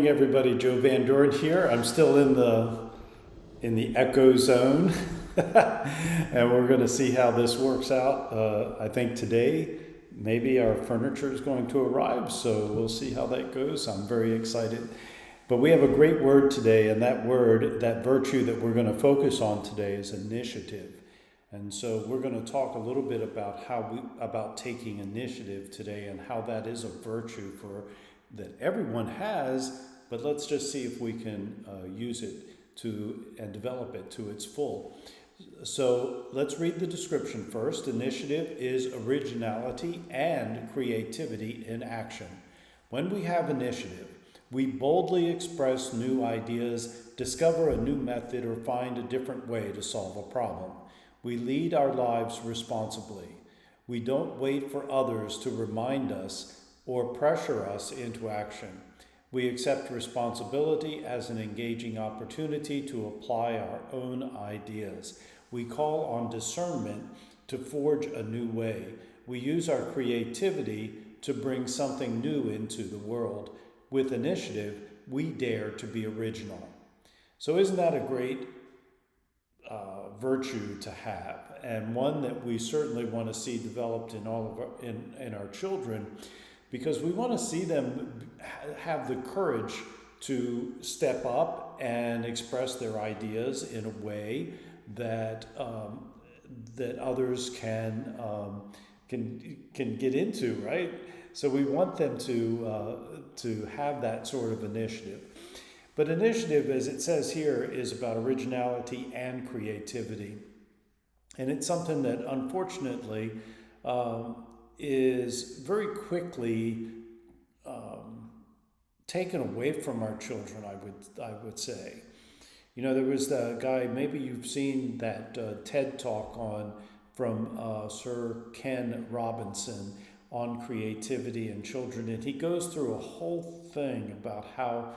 morning, everybody. Joe Van Doren here. I'm still in the echo zone, and we're going to see how this works out. I think today maybe our furniture is going to arrive, so we'll see how that goes. I'm very excited. But we have a great word today, and that word, that virtue that we're going to focus on today is initiative. And so we're going to talk a little bit about about taking initiative today and how that is a virtue that everyone has, but let's just see if we can use it and develop it to its full. So let's read the description first. Initiative is originality and creativity in action. When we have initiative, we boldly express new ideas, discover a new method, or find a different way to solve a problem. We lead our lives responsibly. We don't wait for others to remind us or pressure us into action. We accept responsibility as an engaging opportunity to apply our own ideas. We call on discernment to forge a new way. We use our creativity to bring something new into the world. With initiative, we dare to be original. So isn't that a great virtue to have, and one that we certainly want to see developed in all of in our children, because we want to see them have the courage to step up and express their ideas in a way that that others can get into, right? So we want them to have that sort of initiative. But initiative, as it says here, is about originality and creativity. And it's something that unfortunately is very quickly taken away from our children, I would say. You know, there was the guy, maybe you've seen that TED talk from Sir Ken Robinson on creativity in children. And he goes through a whole thing about how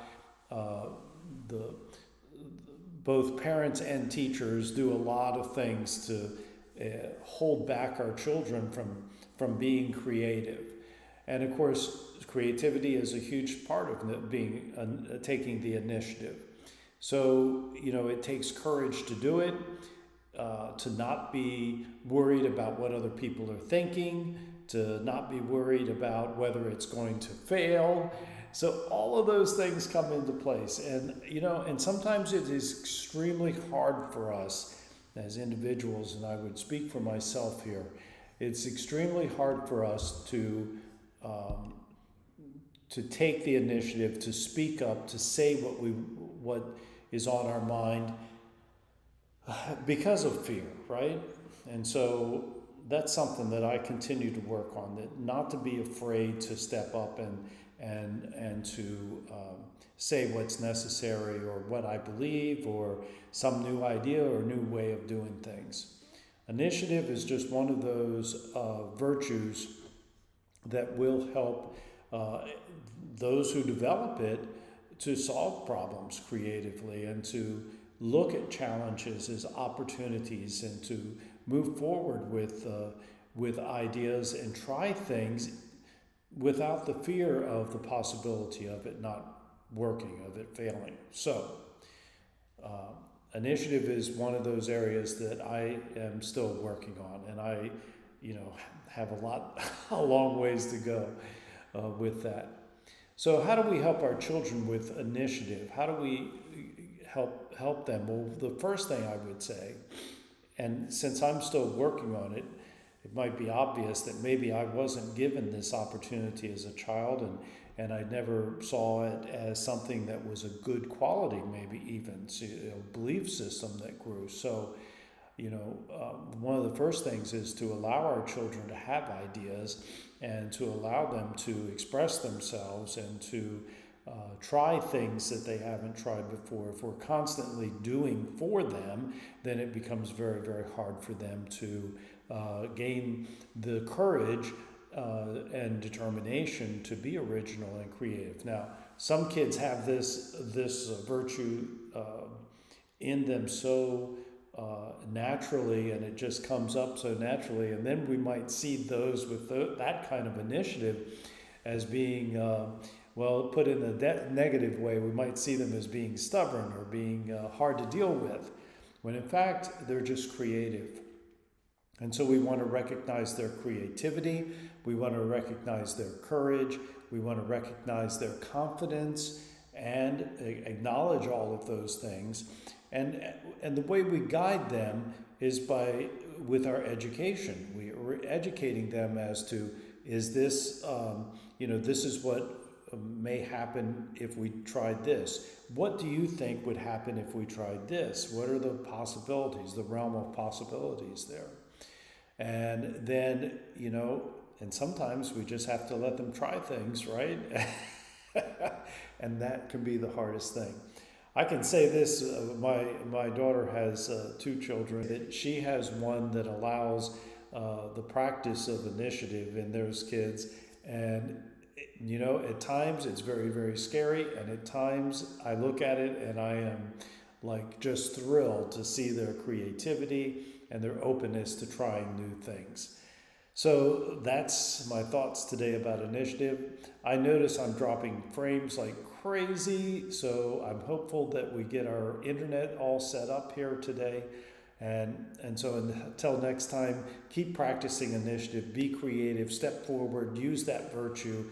both parents and teachers do a lot of things to hold back our children from being creative. And of course, creativity is a huge part of taking the initiative. So, you know, it takes courage to do it, to not be worried about what other people are thinking, to not be worried about whether it's going to fail. So all of those things come into place. And, you know, and sometimes it is extremely hard for us as individuals, and I would speak for myself here. It's extremely hard for us to take the initiative, to speak up, to say what is on our mind because of fear, right? And so that's something that I continue to work on, that not to be afraid to step up and to say what's necessary or what I believe or some new idea or new way of doing things. Initiative is just one of those virtues that will help those who develop it to solve problems creatively and to look at challenges as opportunities and to move forward with ideas and try things without the fear of the possibility of it not working, of it failing. So, initiative is one of those areas that I am still working on, and I, you know, have a long ways to go with that. So, how do we help our children with initiative? How do we help them? Well, the first thing I would say, and since I'm still working on it, it might be obvious that maybe I wasn't given this opportunity as a child, and I never saw it as something that was a good quality, maybe even a belief system that grew. So, you know, one of the first things is to allow our children to have ideas and to allow them to express themselves and to try things that they haven't tried before. If we're constantly doing for them, then it becomes very, very hard for them to gain the courage and determination to be original and creative. Now, some kids have this virtue in them so naturally, and it just comes up so naturally, and then we might see those with that kind of initiative as being Well, put in a negative way, we might see them as being stubborn or being hard to deal with, when in fact they're just creative. And so we want to recognize their creativity, we want to recognize their courage, we want to recognize their confidence, and acknowledge all of those things. And the way we guide them is with our education. We're educating them as to, is this, this is what may happen if we tried this. What do you think would happen if we tried this? What are the possibilities, the realm of possibilities there? And then, and sometimes we just have to let them try things, right? And that can be the hardest thing. I can say this, my daughter has 2 children, that she has one that allows the practice of initiative in those kids. And, at times it's very, very scary. And at times I look at it and I am like just thrilled to see their creativity and their openness to trying new things. So that's my thoughts today about initiative. I notice I'm dropping frames like crazy, so I'm hopeful that we get our internet all set up here today. And so until next time, keep practicing initiative, be creative, step forward, use that virtue,